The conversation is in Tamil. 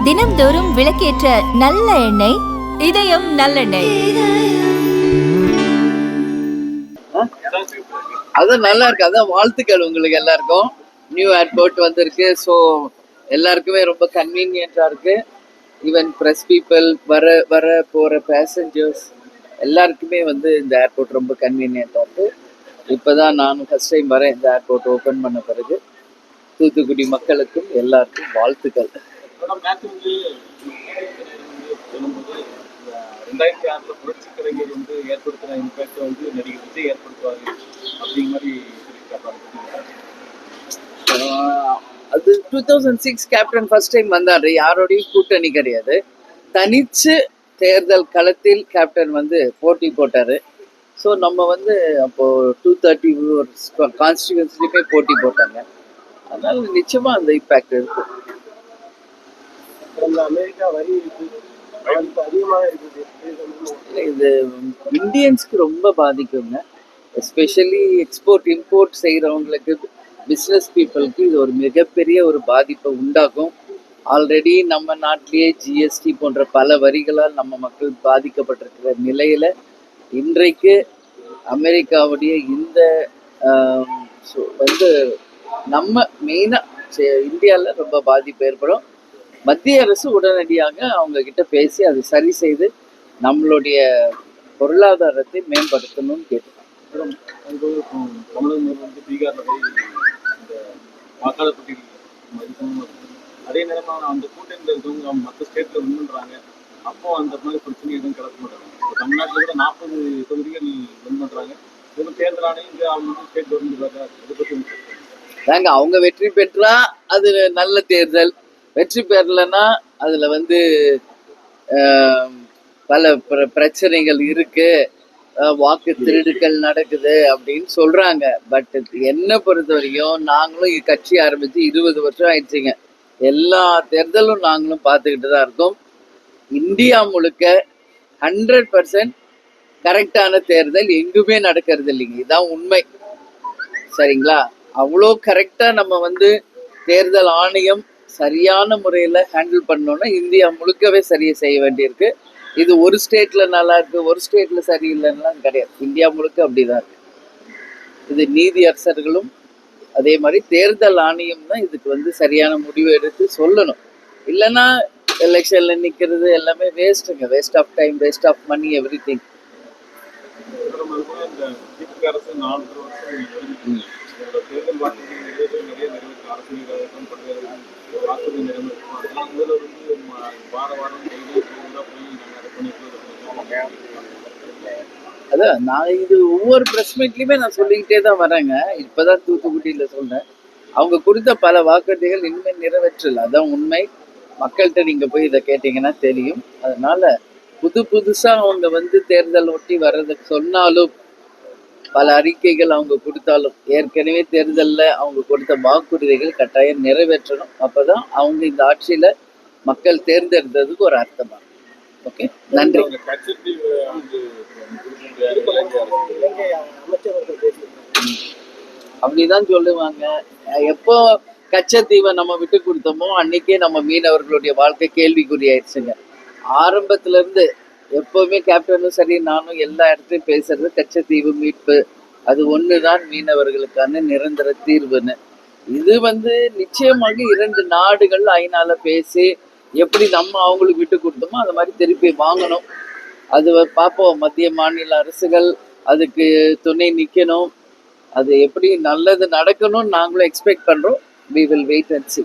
தினம்தோறும் விளக்கேற்ற நல்ல எண்ணெய் இதயம் நல்லெண்ணெய். அதான் நல்லா இருக்கு. அதான் வாழ்த்துக்கள் உங்களுக்கு எல்லாருக்கும். நியூ ஏர்போர்ட் வந்திருக்கு. ஸோ எல்லாருக்குமே ரொம்ப கன்வீனியன்டா இருக்கு. ஈவன் ப்ரெஸ் பீப்புள் வர போற பேசஞ்சர்ஸ் எல்லாருக்குமே வந்து இந்த ஏர்போர்ட் ரொம்ப கன்வீனியன்டா இருக்கு. இப்போதான் நானும் ஃபர்ஸ்ட் டைம் வரேன் இந்த ஏர்போர்ட் ஓப்பன் பண்ண பிறகு. தூத்துக்குடி மக்களுக்கும் எல்லாருக்கும் வாழ்த்துக்கள். 2006 புரட்சி கலைஞர் வந்து ஏற்படுத்தின இம்பாக்ட் வந்து நடிகர் விஜய் ஏற்படுத்துவாரு அப்படிங்கிற மாதிரி அது 2006 கேப்டன் ஃபர்ஸ்ட் டைம் வந்தாரு. யாரோடையும் கூட்டணி கிடையாது. தனிச்சு தேர்தல் களத்தில் கேப்டன் வந்து போட்டி போட்டாரு. ஸோ நம்ம வந்து அப்போ 230 கான்ஸ்டியூன்சிலுமே போட்டி போட்டாங்க. அதனால நிச்சயமா அந்த இம்பாக்ட் இருக்கு. அமெரிக்கா வரி அதிகமாக இருக்குது. இது இந்தியன்ஸ்க்கு ரொம்ப பாதிக்குங்க. எஸ்பெஷலி எக்ஸ்போர்ட் இம்போர்ட் செய்கிறவங்களுக்கு, பிஸ்னஸ் பீப்புளுக்கு இது ஒரு மிகப்பெரிய ஒரு பாதிப்பை உண்டாக்கும். ஆல்ரெடி நம்ம நாட்டிலேயே ஜிஎஸ்டி போன்ற பல வரிகளால் நம்ம மக்கள் பாதிக்கப்பட்டிருக்கிற நிலையில் இன்றைக்கு அமெரிக்காவுடைய இந்த வந்து நம்ம மெயினாக இந்தியாவில் ரொம்ப பாதிப்பு ஏற்படும். மத்திய அரசு உடனடியாக அவங்க கிட்ட பேசி அதை சரி செய்து நம்மளுடைய பொருளாதாரத்தை மேம்படுத்தணும்னு கேட்டுக்கோம். தமிழகம் வந்து பீகாரில் போய் இந்த வாக்காளர் பட்டியல் மதிப்பெண் அதே நேரமாக அந்த கூட்டணியில் இருக்கவங்க மற்ற ஸ்டேட்டில் வின் பண்ணுறாங்க. அப்போ அந்த மாதிரி பிரச்சனை எதுவும் கிடக்க மாட்டாங்க. இப்போ தமிழ்நாட்டில் கூட 40 தொகுதிகள் வின் பண்ணுறாங்க. இது தேர்தல் ஆணையம் இங்கே அவங்க வந்து ஸ்டேட் கவர்மெண்ட் இதை பற்றி தாங்க அவங்க வெற்றி பெற்றா அது நல்ல தேர்தல். வெற்றி பெறலைன்னா அதில் வந்து பல பிரச்சனைகள் இருக்கு, வாக்கு திருடுக்கள் நடக்குது அப்படின்னு சொல்றாங்க. பட் என்னை பொறுத்த வரைக்கும் நாங்களும் கட்சி ஆரம்பிச்சு 20 வருஷம் ஆயிடுச்சுங்க. எல்லா தேர்தலும் நாங்களும் பார்த்துக்கிட்டு தான் இருக்கோம். இந்தியா முழுக்க 100% கரெக்டான தேர்தல் எங்குமே நடக்கிறது இல்லைங்க. இதுதான் உண்மை. சரிங்களா? அவ்வளோ கரெக்டாக நம்ம வந்து தேர்தல் ஆணையம் சரியான முறையில் ஹேண்டில் பண்ணோன்னா இந்தியா முழுக்கவே சரியை செய்ய வேண்டியிருக்கு. இது ஒரு ஸ்டேட்ல நல்லா இருக்கு, ஒரு ஸ்டேட்ல சரியில்லைன்னா கிடையாது. இந்தியா முழுக்க அப்படிதான் இருக்கு. இது நீதி அரசர்களும் அதே மாதிரி தேர்தல் ஆணையம் தான் இதுக்கு வந்து சரியான முடிவு எடுத்து சொல்லணும். இல்லைன்னா எலெக்ஷன்ல நிற்கிறது எல்லாமே வேஸ்ட்டுங்க. Waste of time, waste of money, everything. அரசு 4 வருஷம் தேர்தல் வாக்குறுதி நிறைய வாக்குறுதி அதான் நான் இது ஒவ்வொரு ப்ரெஸ் மீட்லையுமே நான் சொல்லிக்கிட்டே தான் வரேங்க. இப்போதான் தூத்துக்குடியில் சொன்னேன். அவங்க கொடுத்த பல வாக்குறுதிகள் இனிமேல் நிறைவேற்றல. அதான் உண்மை. மக்கள்கிட்ட நீங்கள் போய் இதை கேட்டிங்கன்னா தெரியும். அதனால புதுசாக அவங்க வந்து தேர்தல் ஒட்டி வர்றதுக்கு சொன்னாலும், பல அறிக்கைகள் அவங்க கொடுத்தாலும், ஏற்கனவே தேர்தலில் அவங்க கொடுத்த வாக்குறுதிகள் கட்டாயம் நிறைவேற்றணும். அப்போதான் அவங்க இந்த ஆட்சியில் மக்கள் தேர்ந்தெடுத்ததுக்கு ஒரு அர்த்தமா. ஓகே, நன்றி. அப்படிதான் சொல்லுவாங்க. எப்போ கச்சத்தீவை நம்ம விட்டு கொடுத்தோமோ அன்னைக்கே நம்ம மீனவர்களுடைய வாழ்க்கை கேள்விக்குறியாயிடுச்சுங்க. ஆரம்பத்துல இருந்து எப்பவுமே கேப்டனும் சரி நானும் எல்லா இடத்துலையும் பேசுறது கச்சத்தீவு மீட்பு, அது ஒண்ணுதான் மீனவர்களுக்கான நிரந்தர தீர்வுன்னு. இது வந்து நிச்சயமாக 2 நாடுகள் ஐநால பேசி எப்படி நம்ம அவங்களுக்கு விட்டு கொடுத்தோமோ அது மாதிரி திருப்பி வாங்கணும். அது பார்ப்போம். மத்திய மாநில அரசுகள் அதுக்கு துணை நிற்கணும். அது எப்படி நல்லது நடக்கணும்னு நாங்களும் எக்ஸ்பெக்ட் பண்றோம். We will wait and see.